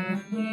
Thank you.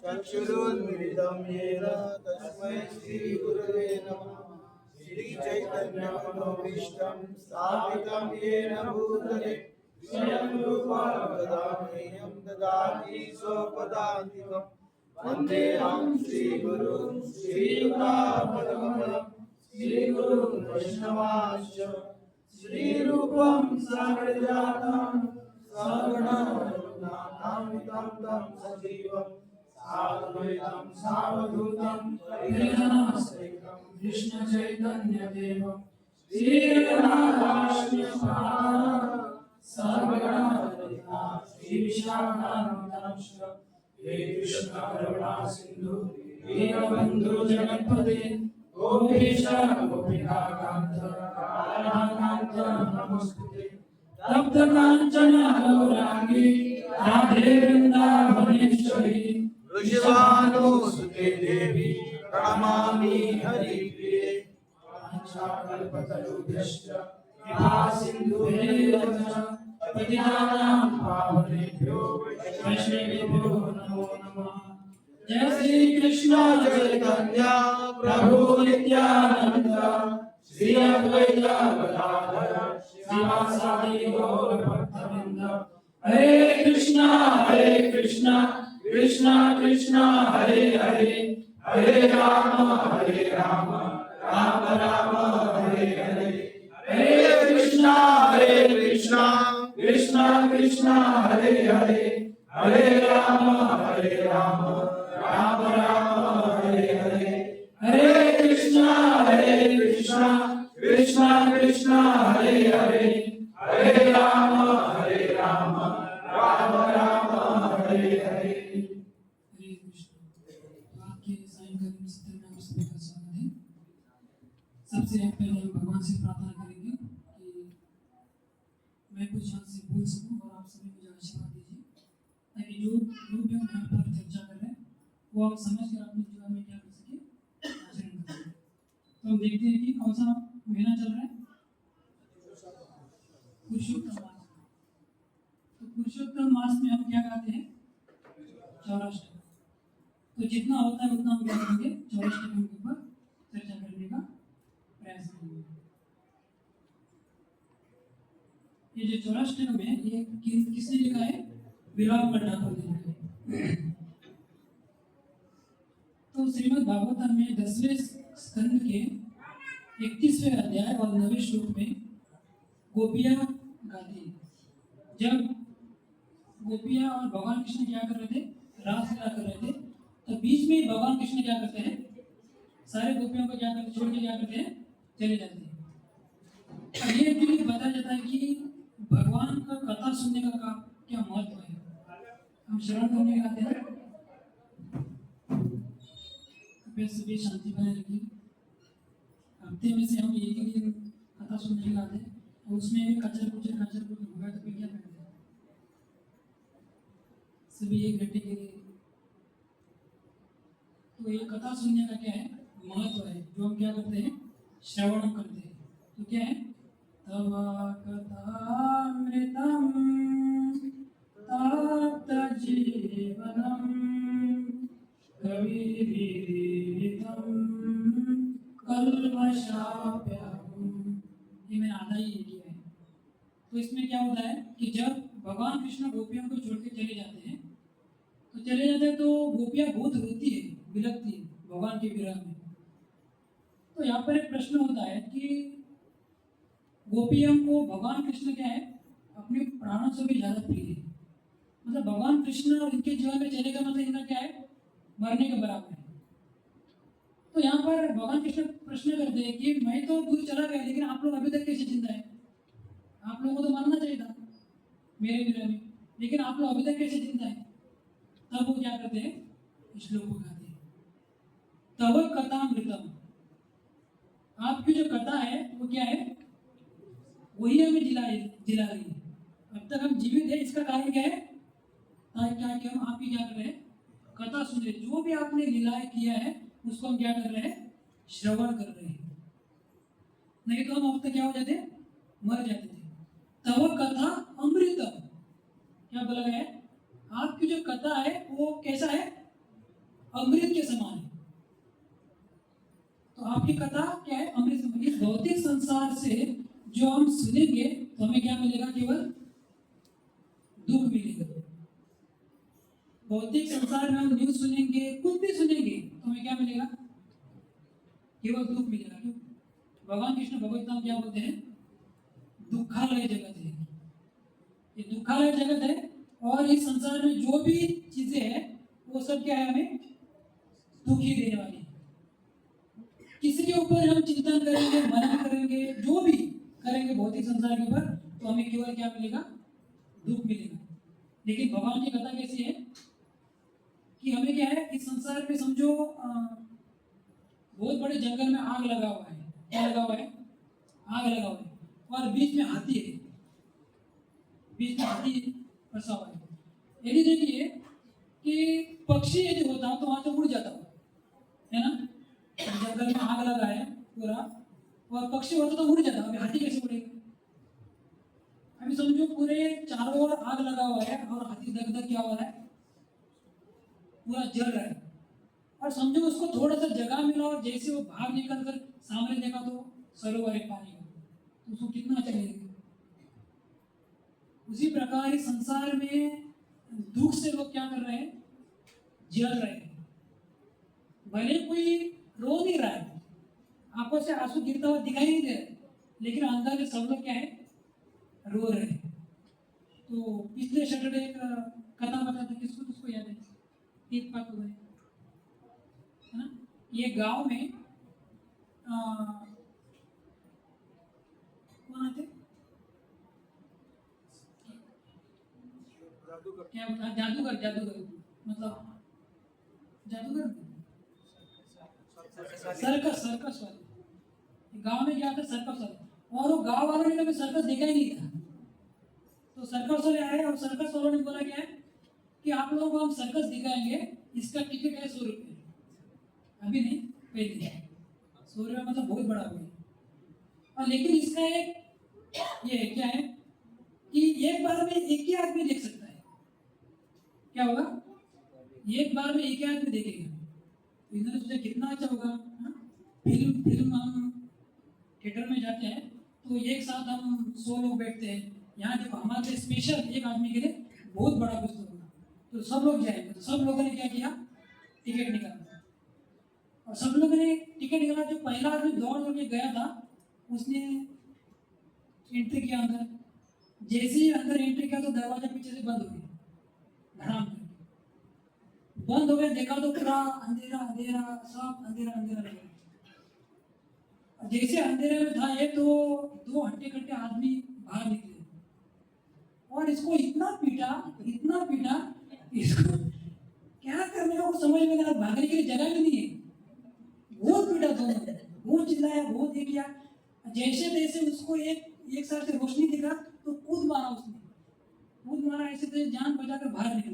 चक्षुरुन्मिलितं येन तस्मै श्रीगुरवे नमः। श्रीचैतन्यमनोभीष्टं स्थापितं येन भूतले स्वयं रूपं ददाम्येनं ददाति स्वपदान्तिकम्। वन्देऽहं श्रीगुरुं श्रीयुतापदकमलं श्रीगुरुं वैष्णवांश्च श्रीरूपं साग्रजातं सगुणं रघुनाथान्वितं तं सजीवम् साद्वैतं सावधूतं परिजनसहितं कृष्ण चैतन्य देवं श्रीराधाकृष्णपादान् सगुणा श्रीविशाखान्वितांश्च हे कृष्ण करुणा सिन्धु दीनबन्धु जगत्पते गोपीश गोपिका कान्त राधाकान्त नमोस्तुते तप्त काञ्चन गौराङ्गी राधे वृन्दावनेश्वरी वृषभानुसुते देवी प्रणमामि हरिप्रिये। वाञ्छाकल्पतरुभ्यश्च कृपा सिन्धुभ्येव च पतितानां पावनेभ्यो वैष्णवेभ्यो नमो नमः। जय श्री कृष्ण चैतन्य प्रभु नित्यानंद श्री अद्वैत गदाधर श्रीवासादि गौर भक्तवृंद। हरे कृष्णा कृष्णा कृष्णा हरे हरे हरे राम राम राम हरे हरे। हरे कृष्णा कृष्णा कृष्णा हरे हरे हरे राम राम राम हरे हरे। हरे कृष्णा कृष्णा कृष्णा हरे हरे हरे राम राम राम हरे हरे। हरे कृष्ण। आपके सायंकालीन सत्र में आप सभी का स्वागत है। सबसे पहले हम भगवान से प्रार्थना करेंगे कि मैं कुछ यहाँ से बोल सकूं और आप सभी मुझे आशीर्वाद दीजिए, ताकि जो लोग भी हम यहाँ पर चर्चा कर रहे हैं वो आप समझ कर अपने जीवन में क्या कर सके, आचरण कर सके। तो हम देखते हैं कि कौन सा महीना चल रहा है, पुरुषोत्तम मास। तो पुरुषोत्तम मास में हम क्या गाते हैं, चौराष्टक। तो जितना होता है उतना हम क्या करेंगे, चौराष्टकम के ऊपर चर्चा करने का प्रयास करेंगे। ये जो चौराष्टकम है ये किसने लिखा है, विराट ठाकुर ने लिखा है। तो श्रीमद् भागवतम में 10वें स्कंद के 31वें अध्याय और 9वें श्लोक में गोपियां गाती है। जब गोपियां और भगवान कृष्ण क्या कर रहे थे, रासलीला कर रहे थे, तो बीच में भगवान कृष्ण क्या करते हैं, सारे गोपियों को क्या करते, छोड़ के क्या करते हैं, चले जाते हैं। अब ये क्यों बताया जाता है कि भगवान का कथा सुनने का क्या महत्व है। हम श्रवण करने आते हैं, सभी शांति बनाए रखिए। हफ्ते में से हम एक ही दिन कथा सुनने आते हैं और उसमें भी कचर कुचर होगा तो फिर क्या करते हैं, सभी 1 घंटे के लिए। तो ये कथा सुनने का क्या है, महत्व है, जो हम क्या करते हैं, श्रवण करते हैं। तो क्या है, तव कथामृतम तप्त जीवनम कविरीरितम कल्मषाप्यहम्। ये मैंने आधा ही किया है। तो इसमें क्या होता है कि जब भगवान कृष्ण गोपियों को छोड़ के चले जाते हैं तो गोपियां बहुत रोती है, विलखती है भगवान के विरह में। तो यहाँ पर एक प्रश्न होता है कि गोपियों को भगवान कृष्ण क्या है, अपने प्राणों से भी ज्यादा प्रिय है। मतलब भगवान कृष्ण और इनके जीवन में चलेगा मतलब इनका क्या है, मरने के बराबर है। तो यहाँ पर भगवान कृष्ण प्रश्न करते हैं कि मैं तो दूर चला गया, लेकिन आप लोग अभी तक कैसे जिंदा है, आप लोगों को तो मरना चाहिए था मेरे विरह में, लेकिन आप लोग अभी तक कैसे जिंदा है? तब वो क्या करते हैं, श्लोक को गाते हैं, तव कथामृतम। आपकी जो कथा है वो क्या है, वही हमें जिला रही है। अब तक हम जीवित है, इसका कारण क्या है, क्या कि हम आपकी क्या कर रहे हैं, कथा सुन रहे हैं। जो भी आपने लीलाएं किया है उसको हम क्या कर रहे हैं, श्रवण कर रहे हैं। नहीं तो हम अब तक क्या हो जाते, मर जाते थे। तव कथा अमृतम, क्या बोला गया है, आपकी जो कथा है वो कैसा है, अमृत के समान है। तो आपकी कथा क्या है, अमृत समान। इस भौतिक संसार से जो हम सुनेंगे तो हमें क्या मिलेगा, केवल दुख मिलेगा। भौतिक संसार में हम न्यूज सुनेंगे, कुछ भी सुनेंगे तो हमें क्या मिलेगा, केवल दुख मिलेगा। क्यों? भगवान कृष्ण भगवत नाम क्या बोलते हैं, दुखालय जगत है। ये दुखालय जगत है, और इस संसार में जो भी चीजें हैं वो सब क्या है, हमें दुखी देने वाली है। किसी के ऊपर हम चिंतन करेंगे, मनन करेंगे, जो भी करेंगे भौतिक संसार के ऊपर, तो हमें केवल क्या मिलेगा, दुख मिलेगा। लेकिन भगवान की कथा कैसी है कि हमें क्या है, इस संसार में समझो बहुत बड़े जंगल में आग लगा हुआ है। क्या लगा हुआ है, आग लगा हुआ है, और बीच में हाथी है, बीच में हाथी फंसा हुआ है। यदि देखिए कि पक्षी यदि होता तो वहां से उड़ जाता है ना, जंगल में आग लगा है पूरा, और पक्षी होता तो उड़ जाता, अभी हाथी कैसे उड़ेगा? अभी समझो पूरे चारों ओर आग लगा हुआ है और हाथी दग दग क्या हो रहा है, पूरा जल रहा है। और समझो उसको थोड़ा सा जगह मिला और जैसे वो बाहर निकल कर सामने देखा तो सरोवर है पानी का, तो उसको कितना अच्छा लगेगा। उसी प्रकार इस संसार में दुख से लोग क्या कर रहे हैं, जल रहे हैं। भले कोई रो नहीं रहा है, आंखों से आंसू गिरता हुआ दिखाई नहीं दे रहा, लेकिन अंदर में सब लोग क्या है, रो रहे हैं। तो पिछले सैटरडे एक कथा बता था, किसको किसको याद है, तीन पाक हुए है ना। ये गांव में कौन आते, क्या बता, जादूगर, जादूगर मतलब जादूगर, सर्कस, सर्कस वाले गांव में क्या था, सर्कस वाले। और वो गांव वालों ने कभी सर्कस देखा ही नहीं था। तो सर्कस वाले आए और सर्कस वालों ने बोला क्या है कि आप लोगों को हम सर्कस दिखाएंगे, इसका टिकट है 100 रुपये। अभी नहीं, पहले 100 रुपये मतलब बहुत बड़ा हो गया। और लेकिन इसका एक ये क्या है कि एक बार में एक ही आदमी देख सकता है। क्या होगा, एक बार में एक ही आदमी देखेगा। तो इन्होंने सोचा कितना अच्छा होगा, हाँ? फिल्म फिल्म हम थिएटर में जाते हैं तो एक साथ हम 100 लोग बैठते हैं। यहाँ देखो हमारे लिए स्पेशल एक आदमी के लिए बहुत बड़ा पुस्तक होगा, तो सब लोग जाएंगे। तो सब लोगों ने क्या किया, टिकट निकाला, और सब लोगों ने टिकट निकाला। जो पहला आदमी दौड़ दौड़ के गया था उसने एंट्री किया अंदर। जैसे ही अंदर एंट्री किया तो दरवाजा पीछे से बंद हो गया, धड़ाम करके बंद हो गया। देखा तो पूरा अंधेरा अंधेरा, सब अंधेरा अंधेरा लगा। जैसे अंधेरे में था ये, तो दो हट्टे कट्टे आदमी बाहर निकले और इसको इतना पीटा, इसको क्या करने का वो समझ में नहीं आ रहा, भागने के लिए जगह भी नहीं है। बहुत पीटा दोनों, बहुत चिल्लाया, बहुत ये किया। जैसे तैसे उसको एक साथ से रोशनी दिखा तो कूद मारा उसने, कूद मारा, ऐसे तैसे जान बचाकर बाहर निकला।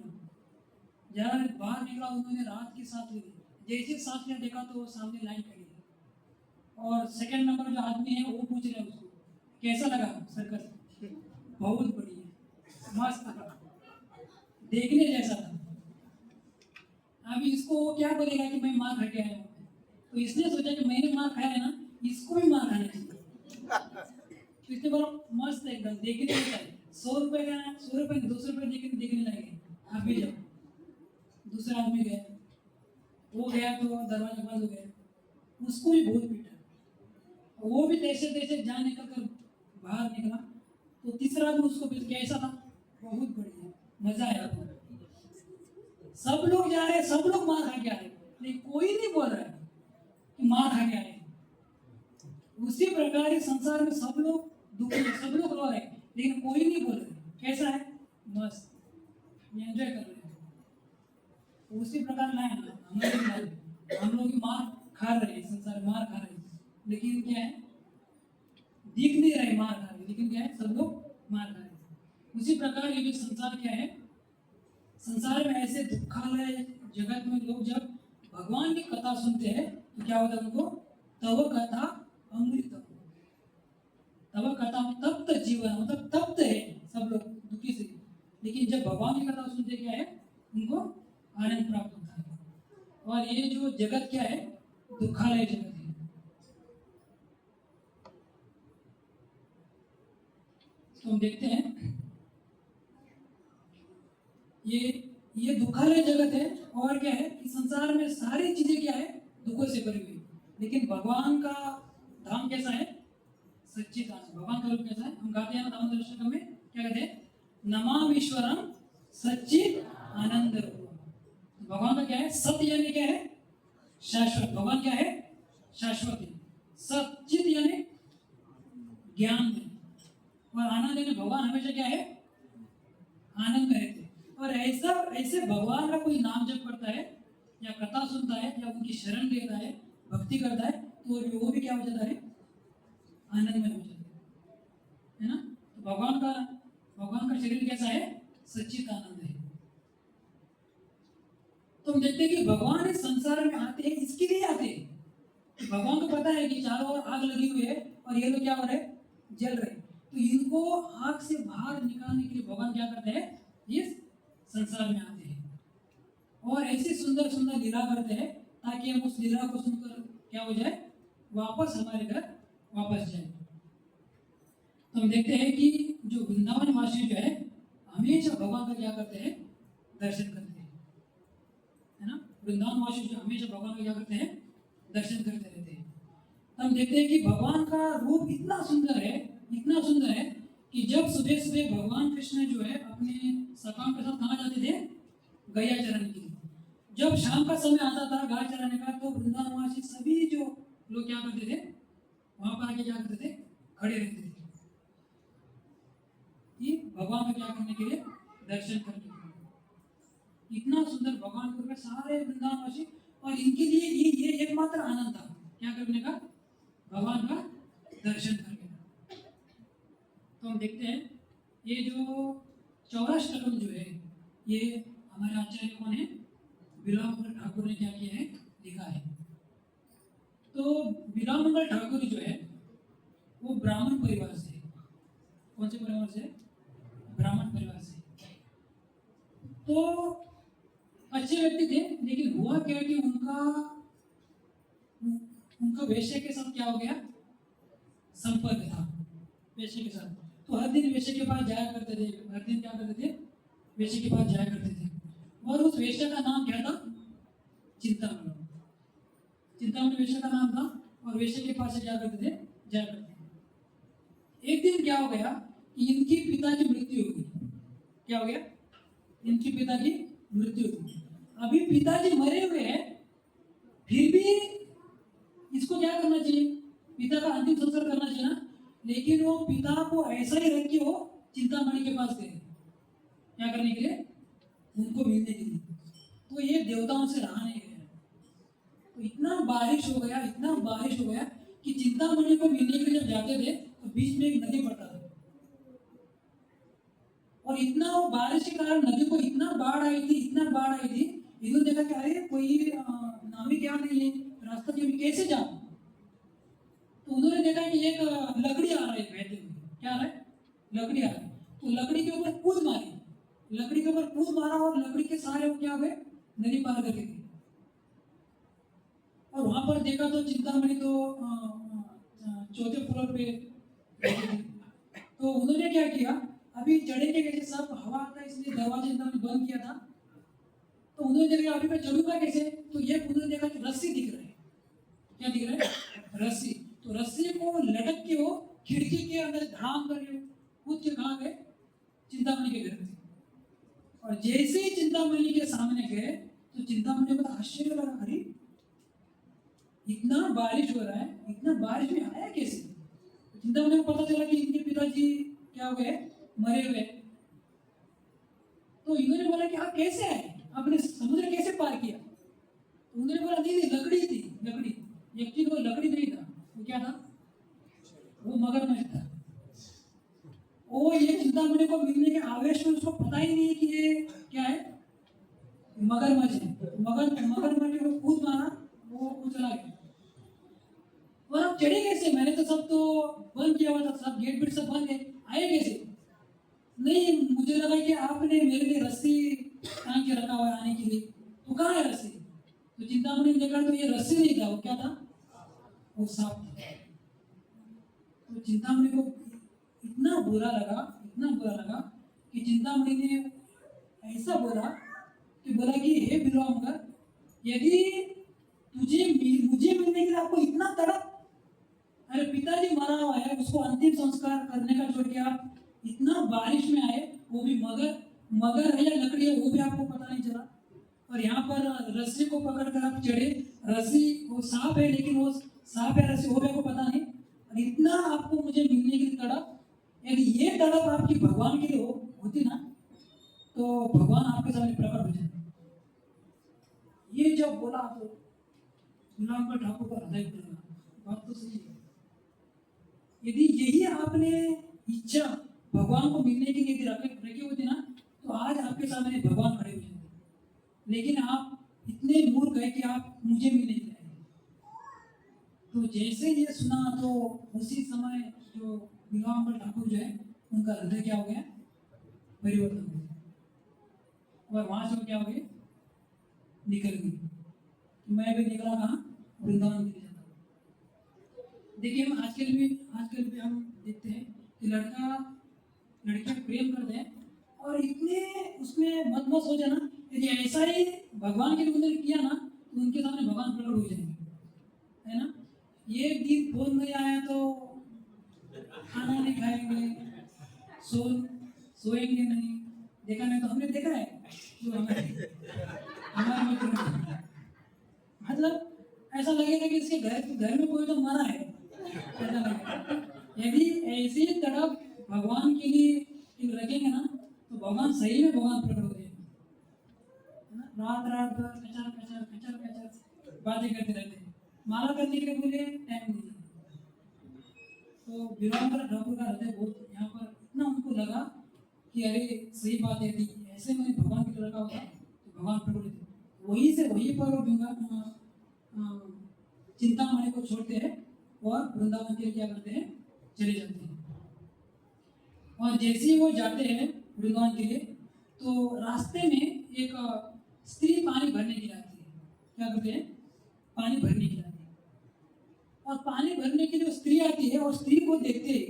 जब बाहर निकला उन्होंने रात की सांस ली। जैसे सांस लिया देखा तो सामने लाइन खड़ी है, और सेकंड नंबर जो आदमी है वो पूछ रहे हैं उसको कैसा लगा सर्कस। बहुत बढ़िया, मस्त था, देखने जैसा था। अभी इसको वो क्या बोलेगा कि मैं मार खा के आया हूँ, तो इसने सोचा कि मैंने मार खाया है ना, इसको भी मार खाना चाहिए। तो इसने बोला मस्त एकदम देखने जैसा है। 100 रुपए का, 100 रुपए 200 रुपए देखने लगे। आप भी जाओ। दूसरा आदमी गया, वो गया तो दरवाजा बंद हो गया, उसको भी बहुत पीटा, वो भी तैसे तैसे जान निकल कर बाहर निकला। तो तीसरा भी उसको कैसा था, बहुत बढ़िया, मजा आया। सब लोग जा रहे हैं, सब लोग मार खा के आ रहे, लेकिन कोई नहीं बोल रहा है कि मार खा के आए। उसी प्रकार इस संसार में सब लोग दुखी है, सब लोग रो रहे हैं, लेकिन कोई नहीं बोल रहे कैसा है, मस्त। ये एंजॉय कर रहे हैं। तो उसी प्रकार ना है ना, हमारे लाइफ हम लोग भी मार खा रहे हैं, संसार में मार खा रहे हैं, लेकिन क्या है, दिख नहीं रहे मार खा रहे, लेकिन क्या है, सब लोग मार खा रहे हैं। उसी प्रकार ये जो संसार क्या है, संसार में ऐसे दुखालय जगत में लोग जब भगवान की कथा सुनते हैं तो क्या होता है उनको, तव कथा अमृत, तव कथा तप्त जीवन, मतलब तप्त है सब लोग दुखी से, लेकिन जब भगवान की कथा सुनते क्या है, उनको आनंद प्राप्त होता है। और ये जो जगत क्या है, दुखालय जगत है। तो हम देखते हैं ये दुखालय जगत है। और क्या है कि संसार में सारी चीजें क्या है, दुखों से भरी हुई, लेकिन भगवान का धाम कैसा है, सच्चिदानंद। भगवान का रूप कैसा है, हम गाते हैं ना दामोदर अष्टकम में, क्या कहते हैं, नमामीश्वरम सच्चिद आनंद रूपम। भगवान का क्या है, सत्य यानी क्या है, शाश्वत। भगवान क्या है, शाश्वत है। सच्चिद यानी ज्ञान में, और आनंद यानी भगवान हमेशा क्या है, आनंद में रहते। और ऐसा ऐसे भगवान का कोई नाम जप करता है या कथा सुनता है या उनकी शरण लेता है, भक्ति करता है, तो वो भी क्या हो जाता है, आनंद में हो जाता है ना। तो भगवान का शरीर कैसा है, सच्चित आनंद है। तो हम देखते हैं कि भगवान इस संसार में आते हैं, इसके लिए आते हैं। भगवान को पता है कि चारों ओर आग लगी हुई है और ये लोग क्या हो रहे हैं, जल रहे हैं, तो इनको आग से बाहर निकालने के लिए भगवान क्या करते हैं, इस संसार में आते हैं और ऐसी सुंदर सुंदर लीला करते हैं ताकि हम उस लीला को सुनकर क्या हो जाए, वापस हमारे घर वापस जाए। तो हम देखते हैं कि जो वृंदावन वासी जो है, हमेशा भगवान का क्या करते हैं, दर्शन करते हैं, है ना। वृंदावन वासी जो हमेशा भगवान का क्या करते हैं, दर्शन करते रहते हैं। तो हम देखते हैं कि भगवान का रूप इतना सुंदर है, इतना सुंदर है कि जब सुबह सुबह भगवान कृष्ण जो है अपने सखाओं के साथ कहाँ जाते थे, गैया चराने के लिए। जब शाम का समय आता था गाय चराने का, तो वृंदावनवासी सभी जो लोग क्या करते थे, वहां पर आके क्या करते थे, खड़े रहते थे कि भगवान का क्या करने के लिए, दर्शन करने के लिए। इतना सुंदर भगवान को सारे वृंदावनवासी, और इनके लिए ये एकमात्र आनंद था, क्या करने का, भगवान का दर्शन करने का। तो हम देखते हैं ये जो चौराष्टकम जो है, ये हमारे आचार्य कौन है, बिलामंगल ठाकुर ने क्या किया है, लिखा है। तो बिलामंगल ठाकुर जो है वो ब्राह्मण परिवार से है। कौन से परिवार से, ब्राह्मण परिवार से। तो अच्छे व्यक्ति थे, लेकिन हुआ क्या कि उनका वेश्या के साथ क्या हो गया, संपर्क था वेश्या के साथ। तो हर दिन वेश्या के पास जाया करते थे, हर दिन क्या करते थे, वेश्या के पास जाया करते थे। और उस वेश्या का नाम क्या था, चिंतामणि। चिंतामणि वेश्या का नाम था, और वेश्या के पास से क्या करते थे, जाया करते थे। एक दिन क्या हो गया, इनकी पिता की मृत्यु हो गई। क्या हो गया, इनके पिता की मृत्यु हो गई। अभी पिताजी मरे हुए हैं, फिर भी इसको क्या करना चाहिए, पिता का अंतिम संस्कार करना चाहिए ना, लेकिन वो पिता को ऐसा ही रख के वो चिंतामणि के पास गए, क्या करने के लिए, उनको मिलने के लिए। तो ये देवताओं से रहा नहीं गया। तो इतना बारिश हो गया, इतना बारिश हो गया कि चिंतामणि को मिलने के लिए जब जाते थे तो बीच में एक नदी पड़ता था, और इतना वो बारिश के कारण नदी को इतना बाढ़ आई थी, इतना बाढ़ आई थी। इन्होंने देखा कि अरे कोई नाविक क्या नहीं है, रास्ता में कैसे जाऊं। तो उन्होंने देखा कि एक लकड़ी आ रहा है बहते हुए, क्या आ रहा है, लकड़ी आ रहा है। तो लकड़ी के ऊपर कूद मारी, लकड़ी के ऊपर कूद मारा, और लकड़ी के सहारे वो क्या हुए, नदी पार करके गए। और वहां पर देखा तो चिंतामणि तो चौथे फ्लोर पे बैठी थी। तो उन्होंने क्या किया, अभी चढ़ेंगे कैसे, सब हवा आता है इसलिए दरवाजे बंद किया था। तो उन्होंने देखा अभी मैं चढ़ूंगा कैसे, तो ये उन्होंने देखा कि रस्सी दिख रहा है, क्या दिख रहा है, रस्सी। तो रस्सी को लटक के वो खिड़की के अंदर धाम करके कूद के कहाँ गए, चिंतामणि के घर पे। और जैसे ही चिंतामणि के सामने गए तो चिंतामणि को तो आश्चर्य लगा, अरे इतना बारिश हो रहा है, इतना बारिश में आया कैसे। चिंतामणि को पता चला कि इनके पिताजी क्या हो गए, मरे हुए। तो इन्होंने बोला कि आप कैसे आए, आपने समुद्र कैसे पार किया? तो उन्होंने बोला नहीं नहीं, लकड़ी थी, लकड़ी। एक्चुअली वो लकड़ी नहीं था, वो क्या था? वो मगरमच्छ था। वो ये चिंतामणि को मिलने के आवेश में उसको पता ही नहीं है कि ये क्या है, मगरमच्छ है। मगरमच्छ को कूद मारा, वो चला गया। और आप चढ़े कैसे? मैंने तो सब तो बंद किया हुआ था, सब गेट वेट सब बंद है, आए कैसे? नहीं, मुझे लगा कि आपने मेरे लिए रस्सी टांग के रखा हुआ है आने के लिए। तो कहाँ है रस्सी? तो चिंतामणि ने देखा तो ये रस्सी नहीं था, वो क्या था? वो सांप था। तो चिंतामणि को इतना बुरा लगा, इतना बुरा लगा कि चिंतामणि ने ऐसा बोला कि बोला कि हे विलोमकर, यदि मुझे मिलने के लिए आपको इतना तड़प, अरे पिताजी मरा हुआ है, उसको अंतिम संस्कार करने का छोड़ के आप इतना बारिश में आए, वो भी मगर मगर है या लकड़ी है वो भी आपको पता नहीं चला। और यहाँ पर रस्सी को पकड़ कर आप चढ़े, रस्सी वो सांप है लेकिन वो सांप है रस्सी वो भी आपको पता नहीं, और इतना आपको मुझे मिलने की तड़प। यदि ये तड़प आपकी भगवान के लिए होती ना, तो भगवान आपके सामने प्रकट हो जाते। ये जब बोला तो गुलाम ठाकुर का हृदय खुल गया, बात तो सही है। यदि यही आपने इच्छा भगवान को मिलने की यदि रखी होती ना, तो आज आपके सामने भगवान खड़े हो जाते। लेकिन आप इतने मूर्ख है कि आप मुझे मिलने के लिए आए। तो जैसे ये सुना तो उसी समय जो गुलाम ठाकुर जो है उनका हृदय क्या हो गया, परिवर्तन हो गया। और वहां से वो क्या हो गए, निकल गई। मैं भी निकला कहाँ, वृंदावन के लिए जाता हूँ। देखिए हम आजकल भी हम देखते हैं कि लड़कियां प्रेम करते हैं और इतने उसमें मत हो जाना। यदि ऐसा ही भगवान के लिए उन्होंने किया ना, तो उनके सामने भगवान प्रकट हो जाएंगे, है ना। ये दिन फोन नहीं आया तो खाना नहीं खाएंगे, सोएंगे नहीं। देखा नहीं तो हमने देखा है जो हमारे हमारे मित्र, मतलब ऐसा लगेगा कि इसके घर में कोई तो मरा है, ऐसा लगेगा। यदि ऐसी तड़प भगवान के लिए रखेंगे ना, तो भगवान सही में भगवान प्रकट हो जाएंगे, है ना। रात रात भर कचर कचर कचर कचर बातें करते रहते हैं, माला करने के लिए बोले टाइम नहीं। तो विरामकर ठाकुर का हृदय बहुत यहाँ पर इतना उनको लगा कि अरे सही बात है, थी ऐसे मैंने भगवान की तरह का होता तो भगवान प्रकट होते। वहीं से वहीं पर वो चिंतामणि को छोड़ते हैं और वृंदावन के लिए क्या करते हैं, चले जाते हैं। और जैसे ही वो जाते हैं वृंदावन के लिए, तो रास्ते में एक स्त्री पानी भरने के लिए आती है। क्या करते हैं, पानी भरने के लिए आती है। और पानी भरने के लिए स्त्री आती है और स्त्री को देखते हैं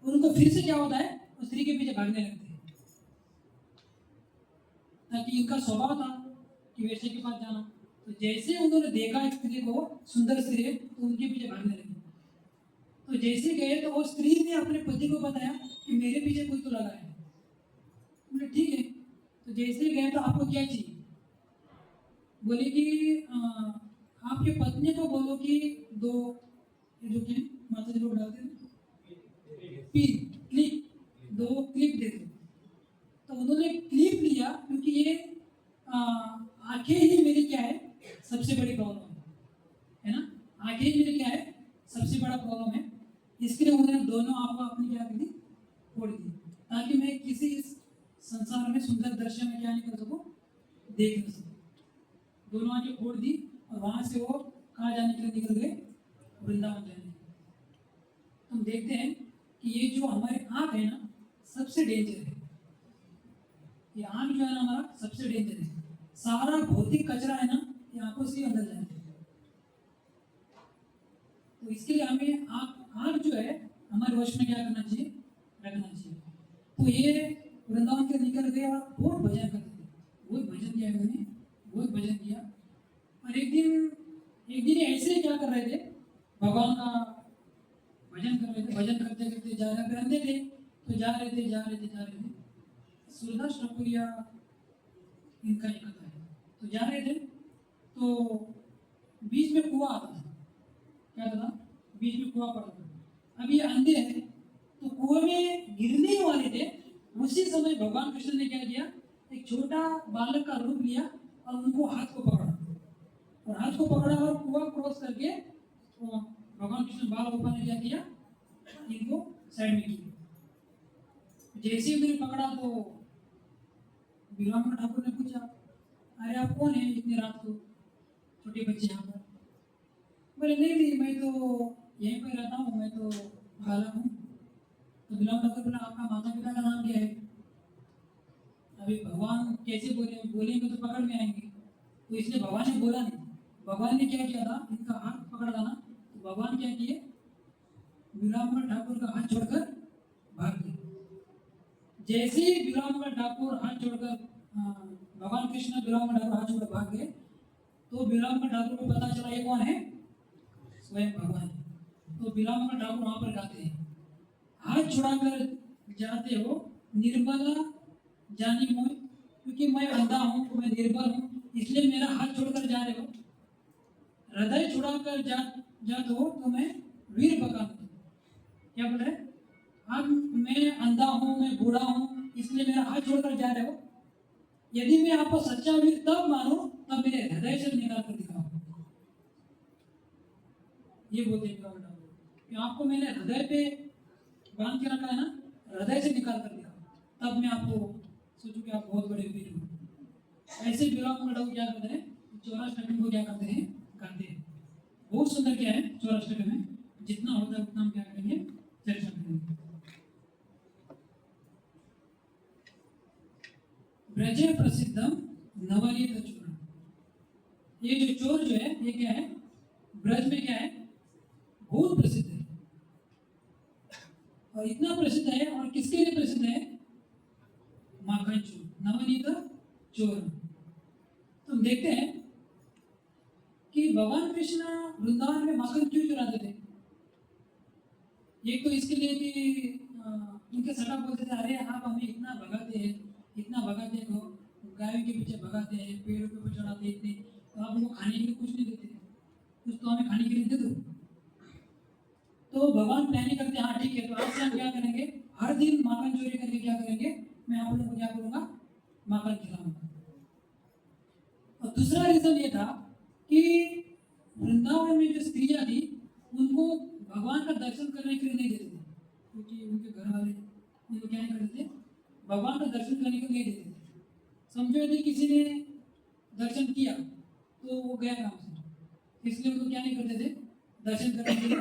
और उनको फिर से क्या होता है, उस स्त्री के पीछे भागने लगते हैं। ताकि इनका स्वभाव था कि वैसे के पास जाना। तो जैसे उन्होंने देखा एक स्त्री को, सुंदर स्त्री है, तो उनके पीछे भागने लगे। तो जैसे गए तो वो स्त्री ने अपने पति को बताया कि मेरे पीछे कोई तो लगा है। बोले ठीक है। तो जैसे गए तो आपको क्या चाहिए? बोले कि आपके पत्नी को बोलो कि दो जो कि माता जी लोग डालते हैं क्लिप, दो क्लिप दे दो। तो उन्होंने क्लिप लिया क्योंकि ये आंखें ही मेरी क्या है, सबसे बड़ी प्रॉब्लम है ना। आंखें ही मेरी क्या है, सबसे बड़ा प्रॉब्लम है। इसके लिए उन्होंने दोनों आंखें अपनी क्या कर दी, फोड़ दी, ताकि मैं किसी संसार में सुंदर दृश्य में क्या नहीं कर सकूं, देख नहीं सकूं। दोनों आंखें फोड़ दी और वहां से वो कहाँ जाने के लिए निकल गए, वृंदावन जाने के लिए। हम देखते हैं कि ये जो हमारी आंख है ना, सबसे डेंजर है। ये आंख जो है ना हमारा सबसे डेंजर है। सारा भौतिक कचरा है ना, ये आंखों से अंदर जाता है। तो इसके लिए हमें आंख जो है हमारे वश में क्या करना चाहिए, रखना चाहिए। तो ये वृंदावन के निकल गए और बहुत भजन करते थे, बहुत भजन किया उन्होंने, बहुत भजन किया। और एक दिन ऐसे क्या कर रहे थे, भगवान का भजन कर रहे थे। भजन करते करते जा रहे अंधे थे, तो जा रहे थे सूरदास ठाकुरिया इनका एक कथा है। तो जा रहे थे तो बीच में कुआं आता था। क्या था, बीच में कुआं पड़ा था। अब ये अंधे हैं तो कुएं में गिरने वाले थे। उसी समय भगवान कृष्ण ने क्या किया, एक छोटा बालक का रूप लिया और उनको हाथ को पकड़ा, और हाथ को पकड़ा और कुआं क्रॉस करके वो भगवान कृष्ण बाल गोपाल ने क्या किया, इनको साइड में किया। जैसे ही उन्हें पकड़ा तो विरामन ठाकुर ने पूछा, अरे आप कौन है इतनी रात को, छोटे बच्चे यहाँ पर? बोले नहीं नहीं, मैं तो यहीं पर रहता हूँ, मैं तो बालक हूँ। तो विरामन ठाकुर बोला, आपका माता पिता का नाम क्या है? अभी भगवान कैसे बोलेंगे तो पकड़ में आएंगे, तो इसलिए भगवान ने बोला नहीं। भगवान ने क्या किया था, इनका हाथ पकड़ा था ना, तो भगवान क्या किए, विरामन ठाकुर का हाथ छोड़कर भाग गए। जैसे ही विरामन ठाकुर हाथ छोड़कर भगवान कृष्ण विरामन ठाकुर हाथ छोड़कर भाग गए, तो विरामन ठाकुर को पता चला ये कौन है, स्वयं भगवान। तो विरामन ठाकुर वहां पर गाते हैं, हाथ छुड़ाकर जाते हो निर्मला जानी मोह, क्योंकि मैं अंधा हूँ, मैं निर्बल हूँ, इसलिए मेरा हाथ छोड़कर जा रहे हो। हृदय छुड़ाकर जाते हो तो मैं वीर बका दूं। क्या बोल रहे, आप मैं अंधा हूँ, मैं बूढ़ा हूँ, इसलिए मेरा हाथ छोड़कर जा रहे हो। यदि मैं आपको सच्चा वीर तब मानो, तब मेरे हृदय से निकाल कर दिखाओ। ये बोलते हैं कि आपको मैंने हृदय पे बांध के रखा है ना, हृदय से निकाल कर दिखाओ, तब मैं आपको सोचूं कि आप बहुत बड़े वीर हो। ऐसे विराम ठाकुर क्या करते हैं, चौराष्टमी को क्या करते हैं, गाते हैं। बहुत सुंदर क्या है चौराष्टमी में, जितना होता है उतना हम क्या करेंगे, चर्चा करेंगे। ब्रजे प्रसिद्धम नवनीत चूर्ण, ये जो चोर जो है ये क्या है, ब्रज में क्या है, बहुत प्रसिद्ध है। और इतना प्रसिद्ध है, और किसके लिए प्रसिद्ध है, माखन चोर, नवनीत चोर। तो हम देखते हैं कि भगवान कृष्ण वृंदावन में माखन क्यों चुराते थे। एक तो इसके लिए कि उनके सगा बोलते थे, अरे आप हमें इतना भगाते हैं, इतना भगाते हो, गायों के पीछे भगाते हैं, पेड़ों के ऊपर चढ़ाते हैं इतने, तो आप उनको खाने के लिए कुछ नहीं देते, कुछ तो हमें खाने के लिए दे दो। तो भगवान प्लानिंग करते हैं, हाँ ठीक है, तो आज से हम क्या करेंगे, हर दिन माखन चोरी करके क्या करेंगे, मैं आप लोगों को क्या करूंगा, माखन खिलाऊंगा। और दूसरा रीजन ये था कि वृंदावन में जो स्त्रियां थी उनको भगवान का दर्शन करने के लिए नहीं देते थे, क्योंकि उनके घर वाले उनको क्या नहीं करते थे, भगवान का दर्शन करने के लिए नहीं देते थे। समझो यदि किसी ने दर्शन किया तो वो गया काम से, इसलिए उनको क्या नहीं करते थे, दर्शन करने के लिए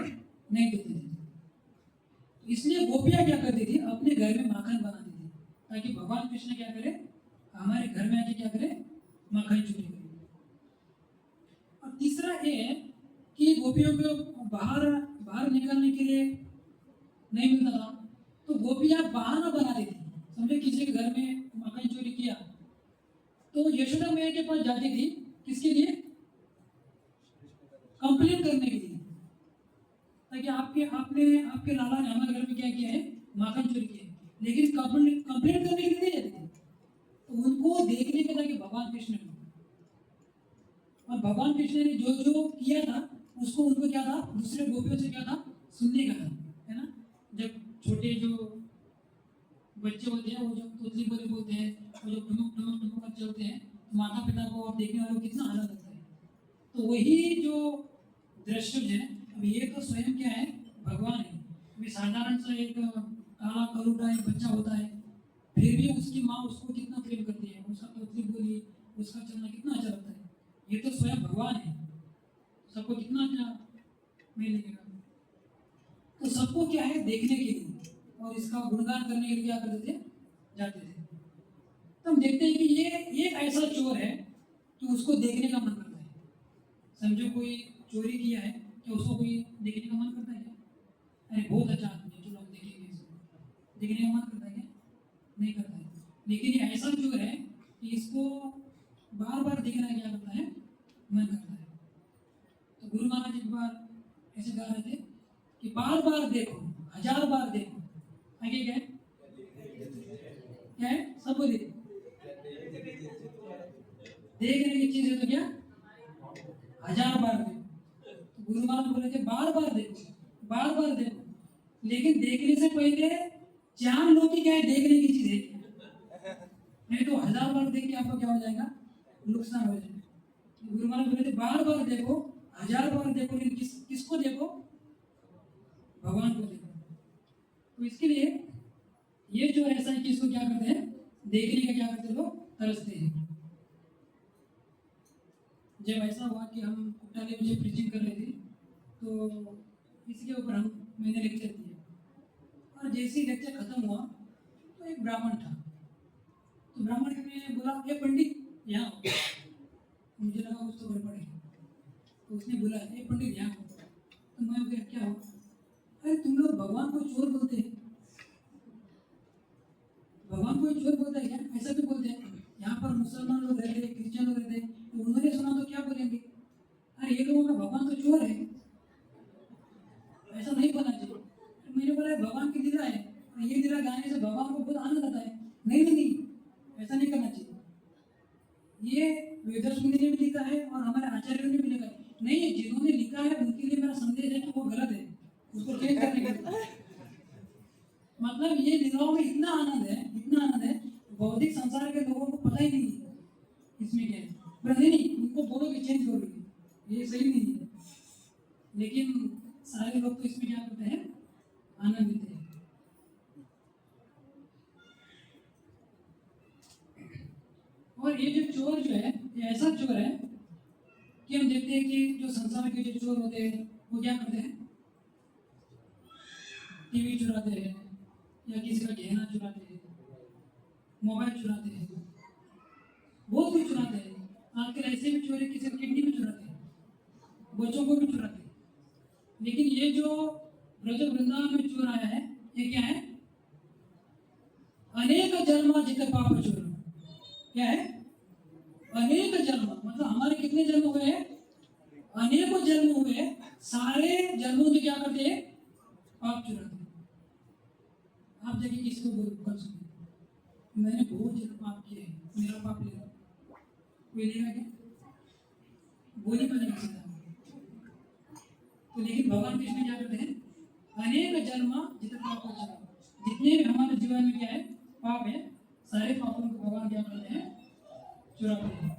नहीं देते थे। इसलिए गोपियां क्या करती थी, अपने घर में माखन बनाती थी, ताकि भगवान कृष्ण क्या करे, हमारे घर में आके क्या करे, माखन चोरी करे। और तीसरा ये है कि गोपियों को बाहर बाहर निकलने के लिए नहीं मिलता था, तो गोपियां बहाना बनाती थी। समझे किसी के घर में माखन चोरी किया तो यशोदा मैया के पास जाती थी, किसके लिए, कंप्लेन करने के लिए, ताकि आपके आपने आपके लाला ने हमारे घर में क्या किया है, माखन चोरी किया है। लेकिन कंप्लेन करने के लिए नहीं जाती थी, तो उनको देखने के ताकि भगवान कृष्ण को, और भगवान कृष्ण ने जो जो किया था उसको उनको क्या था, दूसरे गोपियों से क्या था, सुनने का था, है ना। जब छोटे जो बच्चे होते हैं वो जो तोतली बोले बोलते हैं, वो जो ठुमक ठुमक ठुमक कर चलते हैं, तो माता पिता को और देखने वालों को कितना आनंद लगता है। तो वही जो दृश्य है, अब ये तो स्वयं क्या है, भगवान है। अभी साधारण सा एक काला कलूटा एक बच्चा होता है, फिर भी उसकी माँ उसको कितना प्रेम करती है, उसका तोतली बोली, उसका चलना कितना अच्छा लगता है। ये तो स्वयं भगवान है, सबको कितना अच्छा मिलेगा। तो सबको क्या है, देखने के लिए और इसका गुणगान करने के लिए क्या करते थे, जाते थे। तो हम देखते हैं कि ये एक ऐसा चोर है कि उसको देखने का मन करता है। समझो कोई चोरी किया है, क्या उसको कोई देखने का मन करता है क्या, अरे बहुत अच्छा आदमी है, चलो हम देखेंगे इसको, देखने का मन करता है क्या, नहीं करता है। लेकिन ये ऐसा चोर है कि इसको बार बार देखना क्या करता है, मन करता है। तो गुरु महाराज एक बार ऐसे गा रहे थे कि बार बार देखो, हजार बार देखो, आगे क्या है, क्या है, सब बोलिए, देखने की चीज है तो क्या, हजार बार देखो। तो गुरु महाराज बोले थे बार बार देखो, बार बार देखो, लेकिन देखने से पहले जान लो कि क्या है, देखने की चीज है, नहीं तो 1000 बार देख के आपको क्या हो जाएगा, नुकसान हो जाएगा। गुरु महाराज बोले थे बार बार देखो, 1000 बार देखो, लेकिन किसको देखो, भगवान को देखो। तो इसके लिए ये जो ऐसा है कि इसको क्या करते हैं, देखने का क्या करते हैं लोग, तरसते हैं। जब ऐसा हुआ कि हम कुटाले में जब प्रीचिंग कर रहे थे तो इसके ऊपर मैंने लेक्चर दिया, और जैसे ही लेक्चर खत्म हुआ तो एक ब्राह्मण था, तो ब्राह्मण ने बोला ये पंडित यहाँ आओ। मुझे लगा कुछ तो गड़बड़ है, तो उसने बोला ये पंडित यहाँ आओ। तो मैं बोला क्या हो, अरे तुम लोग भगवान को चोर बोलते हैं, भगवान को चोर बोलता है क्या, ऐसा भी बोलते हैं। यहाँ पर मुसलमान लोग रहते हैं, क्रिश्चियन लोग रहते हैं, तो उन्होंने सुना तो क्या बोलेंगे, अरे ये लोगों का भगवान तो चोर है, ऐसा नहीं बोलना चाहिए। तो मैंने बोला भगवान की लीला है, ये लीला गाने से भगवान को बहुत आनंद आता है। नहीं नहीं नहीं, ऐसा नहीं करना चाहिए, ये वेदव्यास मुनि ने भी लिखा है और हमारे आचार्यों ने भी लिखा है। नहीं, जिन्होंने लिखा है उनके लिए मेरा संदेश है कि वो गलत है, उसको चेंज करने के लिए। मतलब ये लीलाओं में इतना आनंद है, इतना आनंद है, भौतिक संसार के लोगों को पता ही नहीं है इसमें क्या है। पर नहीं, उनको बोलो कि चेंज करोगे, ये सही नहीं है, लेकिन सारे लोग तो इसमें क्या करते हैं, आनंद लेते हैं। और ये जो चोर जो है, ये ऐसा चोर है कि हम देखते हैं कि जो संसार के जो चोर होते हैं वो क्या करते हैं, टीवी चुराते हैं, या किसी का गहना चुराते हैं, मोबाइल चुराते हैं, बहुत कुछ चुराते हैं। आजकल ऐसे भी चोरी किसी किडनी भी चुराते हैं, बच्चों को भी चुराते हैं। लेकिन ये जो ब्रज वृंदावन में चोर आया है, ये क्या है, अनेक जन्म जित पाप चोर। क्या है, अनेक जन्म, मतलब हमारे कितने जन्म हुए हैं, अनेकों जन्म हुए हैं, सारे जन्मों में क्या करते हैं, पाप चुराते हैं। आप देखिए किसको कर सकते, मैंने बहुत जन्म पाप किए, मेरा पाप ले लो, कोई लेगा क्या, बोली पाने का सीधा। तो लेकिन भगवान कृष्ण क्या करते हैं, अनेक जन्म जितने पाप चुरा, जितने भी हमारे जीवन में क्या है, पाप है, सारे पापों को भगवान क्या करते हैं, चुराते हैं।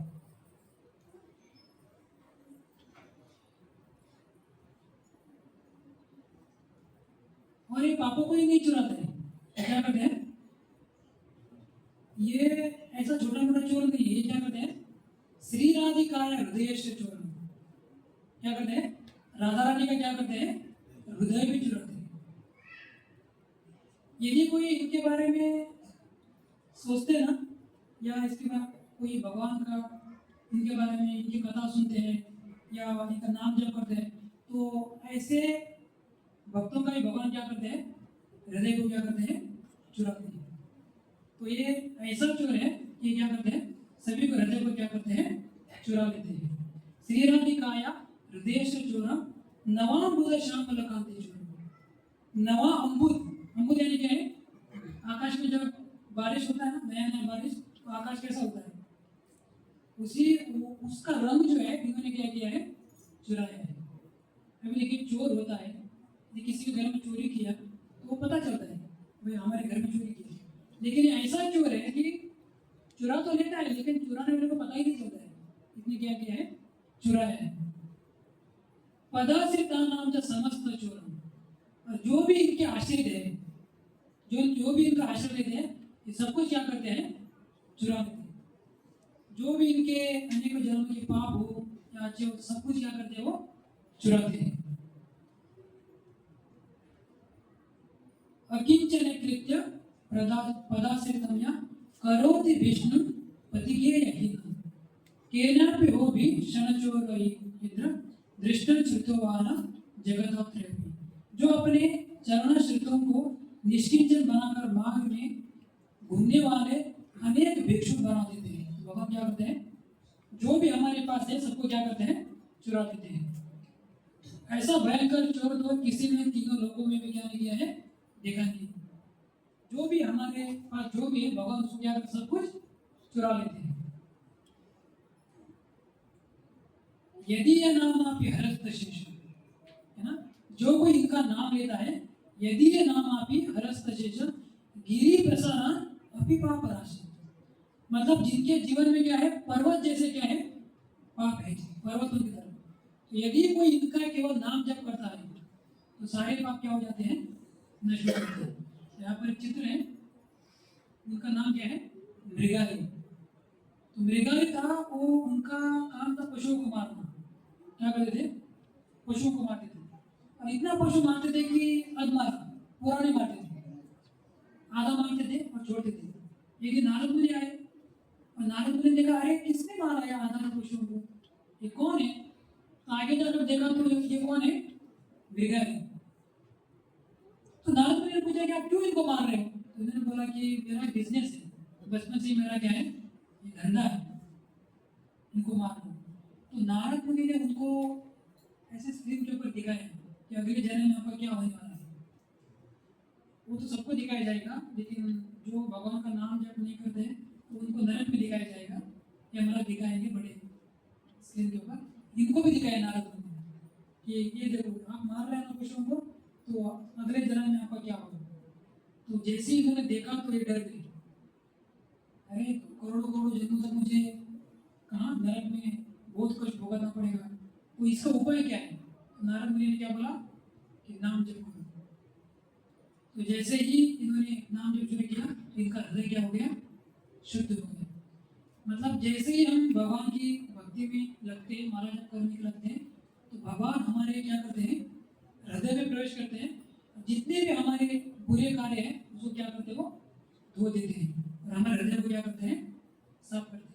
और ये पापों को ही नहीं चुराते हैं, क्या करते हैं, ये ऐसा छोटा मोटा चोर नहीं है, ये क्या करते हैं, श्री राधिकाय हृदय से चोर। क्या करते हैं, राधा रानी का क्या करते हैं, हृदय भी चुराते हैं। यदि कोई इनके बारे में सोचते ना, या इसके बाद कोई भगवान का इनके बारे में इनकी कथा सुनते हैं या इनका नाम जप करते हैं, तो ऐसे भक्तों का ही भगवान क्या करते हैं, हृदय को क्या करते हैं, चुराते हैं। तो ये ऐसा चोर है कि क्या करते हैं, सभी को हृदय को क्या करते हैं, चुरा लेते हैं। श्री राधिकाया हृदय से चोरा नवा बुध श्याम लकांति चोर। नवा अम्बुद, अम्बुद यानी क्या है, आकाश में जब बारिश होता है ना, नया नया बारिश, तो आकाश कैसा होता है, उसी उसका रंग जो है इन्होंने क्या किया है, चुराया है। अभी लेकिन चोर होता है, यदि किसी के घर में चोरी किया तो वो पता चलता है भाई हमारे घर में चोरी की, लेकिन ऐसा चोर है कि चुरा तो लेता है लेकिन चुराने वाले को पता ही नहीं चलता है इसने क्या किया है, चुराया है। पदासिता नाम जो समस्त चोरम, और जो भी इनके आश्रित है, जो भी इनका आश्रय लेते हैं, ये सब कुछ क्या करते हैं, चुरा लेते हैं। जो भी इनके अनेक जन्म के पाप हो या अच्छे हो, सब कुछ क्या करते हैं, वो चुराते हैं। अकिंचन कृत्य पदाश्रितम या करोति विष्णु पतिगेयहीन केनापि हो भी क्षणचोर इंद्र दृष्टं श्रुतवाना जगतत्रय। जो अपने चरणाश्रितों को निष्किंचन बनाकर मार्ग में घूमने वाले अनेक भिक्षु बना देते हैं। भगवान क्या करते हैं, जो भी हमारे पास है सबको क्या करते हैं, चुरा देते हैं। ऐसा भयंकर चोर तो किसी ने तीनों लोगों में भी क्या नहीं किया है, देखा नहीं। जो भी हमारे पास जो भी है, भगवान उसको क्या करते, सब कुछ चुरा लेते हैं। यदि यह नाम आप हरस्त शेष है ना, जो कोई इनका नाम लेता है, यदि ये नाम आप हरस्त शेष गिरी प्रसारण अपि पाप राशि, मतलब जिनके जीवन में क्या है, पर्वत जैसे क्या है, पाप है, पर्वतों की तरह। तो यदि कोई इनका केवल नाम जप करता है तो सारे पाप क्या हो जाते हैं, नष्ट हो जाते हैं। यहाँ पर एक चित्र है, उनका नाम क्या है, मृगाली। तो मृगाली था वो, उनका काम था पशुओं को मारना। क्या करते थे, पशुओं को मारते थे, और इतना पशु मारते थे कि अधमारा पूरा नहीं मारते थे, आधा मारते थे और छोड़ते थे। एक दिन नारद मुनि आए, और नारद मुनि ने देखा, अरे किसने मारा है आधा पशुओं को, ये कौन है? तो आगे जाकर देखा तो ये कौन है, मृगाली। तो नारद मुनि ने पूछा कि आप क्यों इनको मार रहे हो? तो उन्होंने बोला कि मेरा बिजनेस है, बचपन से ही मेरा क्या है, ये धंधा है, इनको मारना। तो नारद मुनि ने उनको ऐसे स्क्रीन के ऊपर दिखाया कि अगले जन्म में आपका क्या होने वाला है। वो तो सबको दिखाया जाएगा, लेकिन जो भगवान का नाम जप नहीं करते हैं तो उनको नरक में दिखाया जाएगा, या मतलब दिखाएंगे बड़े स्क्रीन के ऊपर। इनको भी दिखाया नारद मुनि ने कि ये देखो आप मार रहे हैं ना पशुओं को, तो अगले जन्म में आपका क्या होगा। तो जैसे ही इन्होंने देखा तो ये डर गए, अरे करोड़ों करोड़ों जन्मों तक मुझे कहाँ नरक में बहुत कुछ भुगतना पड़ेगा, तो इसका उपाय क्या है? नारद मुनि ने क्या बोला कि नाम जप करो। तो जैसे ही इन्होंने नाम जप शुरू किया, इनका हृदय क्या हो गया, शुद्ध हो गया। मतलब जैसे ही हम भगवान की भक्ति में लगते हैं, माला जप करने के लगते हैं, तो भगवान हमारे क्या करते हैं, हृदय में प्रवेश करते हैं। जितने भी हमारे बुरे कार्य हैं उसको क्या करते हैं, वो धो देते हैं, और हमारे हृदय को क्या करते हैं, साफ करते हैं।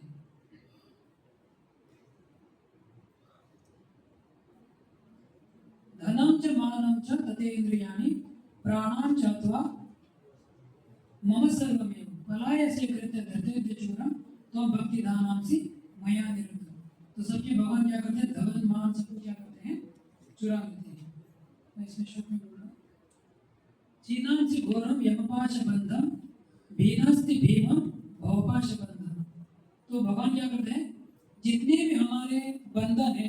धनम च मानम च ततेन्द्रियाणि प्राणां च अथवा मम सर्वमेव पलायसे कृत्य धृते चूरम तो भक्ति दानांसि मया निरंतर। तो सबके भगवान क्या करते हैं, धन मान सबको क्या करते हैं, चुरा लेते हैं। मैं इसमें श्लोक में बोल रहा हूँ, चीनांसि घोरम यमपाश बंधम भीनास्ति भीमम भवपाश बंधम। तो भगवान क्या करते हैं, जितने भी हमारे बंधन है,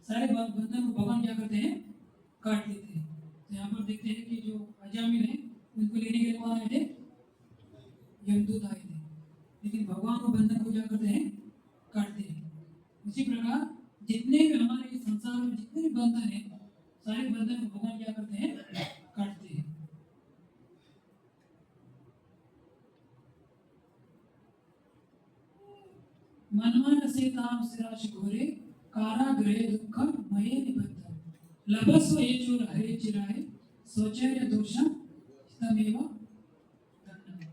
सारे बंधन को भगवान क्या करते हैं, काट लेते हैं। तो यहाँ पर देखते हैं कि जो अजामिल है उनको लेने के लिए कौन आए थे, यमदूत आए थे, लेकिन भगवान वो बंधन को क्या करते हैं, काटते हैं। उसी प्रकार जितने भी हमारे इस संसार में जितने भी बंधन है, सारे बंधन को भगवान क्या करते हैं, काटते हैं। मनमान से ताम सिराश घोरे कारागृहे दुख मये निबद्ध लभस्व ये चूर हरे चिराए सोचर्य दोषम तमेव दंडम।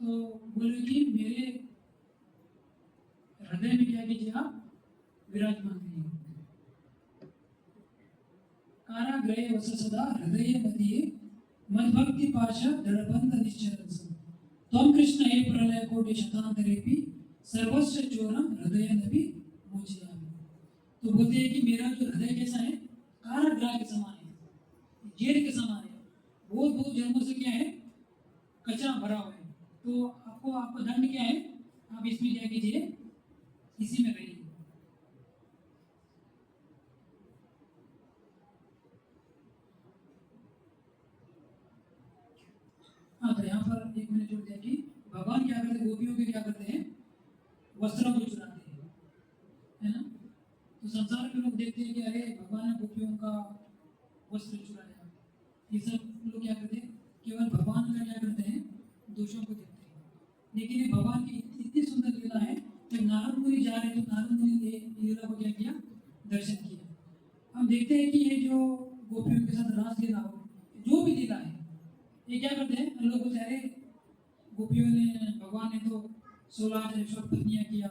तो बोले कि मेरे हृदय में क्या कीजिए आप, विराजमान करिए। कारागृहे वस सदा हृदय मध्य मद्भक्ति पाश दृढ़बंध निश्चरन् त्वं कृष्ण हे प्रलय कोटि शतांतरेपि सर्वस्व चोरम हृदय नबी मोचयामि। तो बोलते हैं कि मेरा जो हृदय कैसा है, कारागृह के समान है, जेल के समान है, बहुत बहुत जन्मों से क्या है, कचरा भरा हुआ है। तो आपको आपका दंड क्या है, आप इसमें क्या कीजिए, इसी में रहिए। हाँ, तो यहाँ पर एक मैंने जोड़ दिया कि भगवान क्या करते हैं, गोपियों के क्या करते हैं, वस्त्रों को चुराते हैं, है ना। तो संसार के लोग देखते हैं कि अरे भगवान ने गोपियों का वस्त्र चुराया, ये सब लोग क्या करते हैं, केवल भगवान का क्या करते हैं, दोषों को देखते हैं। लेकिन ये भगवान की इतनी सुंदर लीला है, जब नारद मुनि जा रहे तो नारद मुनि ने लीला को क्या किया, दर्शन किया। हम देखते हैं कि ये जो गोपियों के साथ रास लीला हो, जो भी लीला है, ये क्या करते हैं, हम लोग बोलते हैं अरे गोपियों ने, भगवान ने तो 16 पत्नियां किया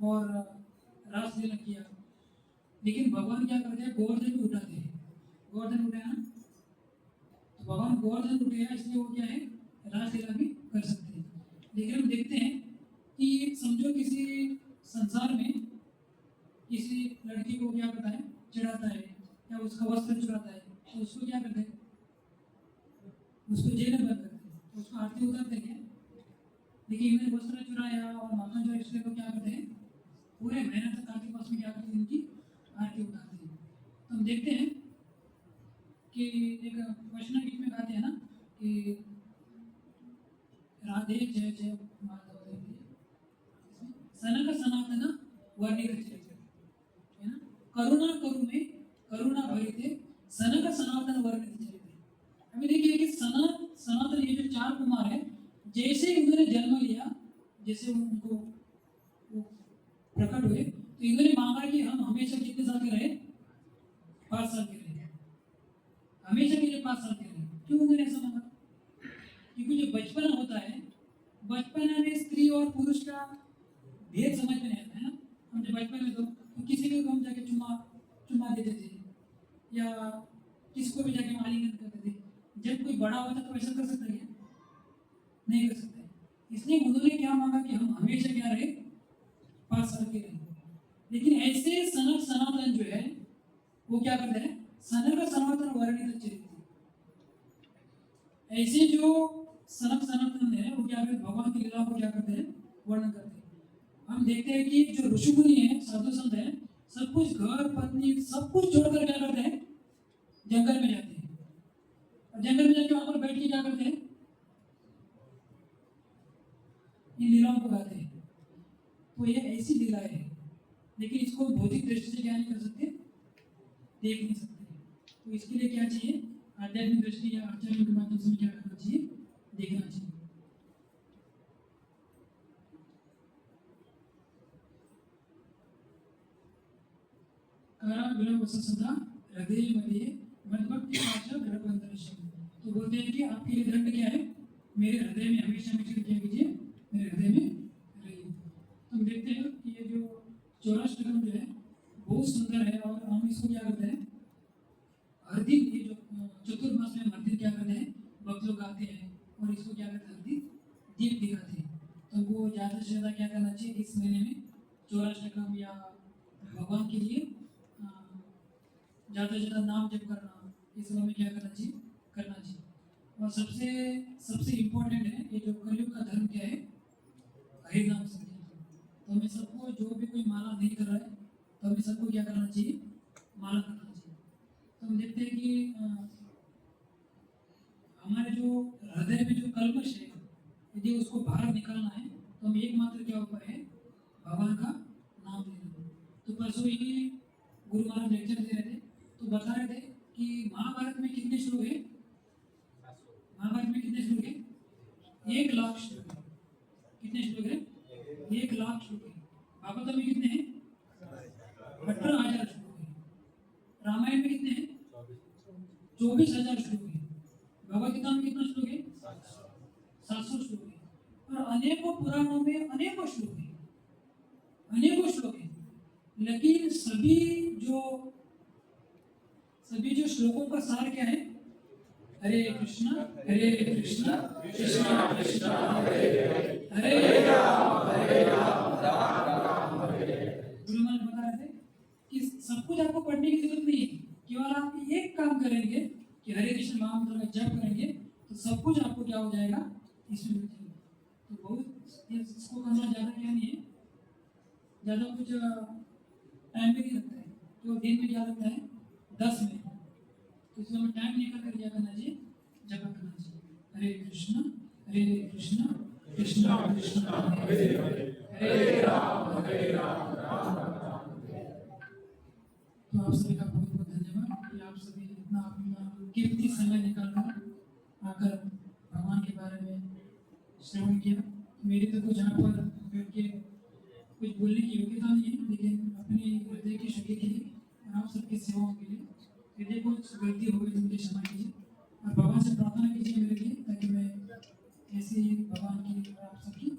और रास लीला किया, लेकिन भगवान क्या करते हैं, गोवर्धन भी उठाते हैं। गोवर्धन उठाया ना, तो भगवान गोवर्धन उठाया इसलिए वो क्या है, रास लीला भी कर सकते हैं। लेकिन हम देखते हैं कि समझो किसी संसार में किसी लड़की को क्या करता है, चढ़ाता है, या उसका वस्त्र चुराता है, तो उसको क्या करते हैं, उसको जेल में बंद करते हैं, तो उसको आरती उतारते हैं। लेकिन इन्होंने वस्त्र चुराया और माखन चुराया, इसलिए तो क्या करते हैं, पूरे महीने तक आरती पास में क्या करते हैं, इनकी आरती उतारते हैं। तो हम देखते हैं कि एक वैष्णव गीत में गाते हैं ना कि राधे जय जय माधव देवी, सनक सनातन वर्णित चरित्र है ना, करुणा करु में करुणा भरिते सनक सनातन वर्णित चरित्र। अभी देखिए कि सनातन ये जो चार कुमार है, जैसे इन्होंने जन्म लिया, जैसे उनको वो प्रकट हुए, तो इन्होंने मांगा कि हम हमेशा कितने साल के रहे, 5 साल के रहे, हमेशा के लिए 5 साल के रहे। क्यों उन्होंने ऐसा मांगा? क्योंकि जो बचपना होता है, बचपना में स्त्री और पुरुष का भेद समझ में नहीं आता है ना। हम जब बचपन में तो किसी को हम जाके चुमा देते थे या किसको भी जाके आलिंगन करते थे। जब कोई बड़ा होता तो ऐसा कर सकता है क्या? नहीं कर सकते। इसलिए उन्होंने क्या मांगा कि हम हमेशा क्या रहे, 5 साल के रहे। लेकिन ऐसे सनक सनातन जो है वो क्या करते हैं, सनक सनातन वर्णित चरित्र। ऐसे जो सनक सनातन है वो क्या करते, भगवान की लीला को क्या करते हैं, वर्णन करते हैं। हम देखते हैं कि जो ऋषि मुनि है, साधु संत है, सब कुछ घर पत्नी सब कुछ छोड़कर क्या करते हैं, जंगल में जाते हैं। और जंगल में जाके वहां पर बैठ के क्या करते हैं, इन लीलाओं को गाते हैं। तो ये ऐसी लीलाएं है, लेकिन इसको भौतिक दृष्टि से क्या नहीं कर सकते, देख नहीं सकते। तो इसके लिए क्या चाहिए, आध्यात्मिक दृष्टि या आचरण के माध्यम से क्या करना चाहिए, देखना चाहिए। सदा हृदय मध्ये मद्भक्ति भाषा धर्मदर्शन। तो बोलते हैं कि आपके लिए दंड क्या है, मेरे हृदय में हमेशा हमेशा क्या कीजिए, मेरे हृदय में रहिए। तो हम देखते हैं कि ये जो चौराष्टकम जो है बहुत सुंदर है, और हम इसको क्या करते हैं, हर दिन ये जो चतुर्मास में हर दिन क्या करते हैं, भक्त लोग गाते हैं और इसको क्या करते हैं, हर दिन दीप दिखाते हैं। तो वो ज़्यादा से ज़्यादा क्या करना चाहिए, इस महीने में चौराष्टकम या भगवान के लिए ज़्यादा से ज़्यादा नाम जप करना, इस समय में क्या करना चाहिए, करना चाहिए। और सबसे सबसे इम्पोर्टेंट है, ये जो कलयुग का धर्म क्या है, हरि नाम संकीर्तन। तो हमें सबको, जो भी कोई माला नहीं कर रहा है, तो हमें सबको क्या करना चाहिए, माला करना चाहिए। तो हम देखते हैं कि हमारे जो हृदय में जो कल्मश है, यदि उसको बाहर निकालना है तो हम एकमात्र क्या उपाय है, भगवान का नाम लेना। तो परसों ही गुरु महाराज लेक्चर दे रहे थे, तो बता रहे थे कि महाभारत में कितने श्लोक है, महाभारत में कितने श्लोक है, 1 लाख श्लोक है। कितने श्लोक है, 1 लाख श्लोक है। भागवत में कितने हैं, 18,000 श्लोक है। रामायण में कितने हैं, 24,000 श्लोक है। भगवत गीता में कितना श्लोक है, 700 श्लोक है। और अनेकों पुराणों में अनेकों श्लोक है, अनेकों श्लोक है। लेकिन सभी जो श्लोकों का सार क्या है, हरे कृष्णा कृष्णा कृष्णा हरे हरे राम राम राम हरे। गुरु महाराज बता रहे थे कि सब कुछ आपको पढ़ने की जरूरत नहीं है, केवल आप एक काम करेंगे कि हरे कृष्ण महामंत्र का जप करेंगे तो सब कुछ आपको क्या हो जाएगा, इसमें मिल जाएगा। तो बहुत इसको करना ज़्यादा क्या नहीं है, ज़्यादा कुछ टाइम भी नहीं लगता है, जो दिन में क्या लगता है, 10 मिनट। तो इसमें हमें टाइम निकाल कर क्या करना चाहिए, जप करना चाहिए। हरे कृष्णा कृष्णा कृष्णा हरे हरे हरे राम राम राम। तो आप सभी का बहुत बहुत धन्यवाद कि आप सभी इतना अपना कीमती समय निकालकर आकर भगवान के बारे में श्रवण किया। मेरी तो कुछ यहाँ पर बैठ के कुछ बोलने की योग्यता नहीं है, लेकिन अपने हृदय की शुद्धि के लिए और आप सबकी सेवाओं के लिए, यदि कुछ गलती हो गई तो मुझे क्षमा कीजिए और भगवान से प्रार्थना कीजिए मेरे लिए, ताकि मैं ऐसे भगवान की आप सबकी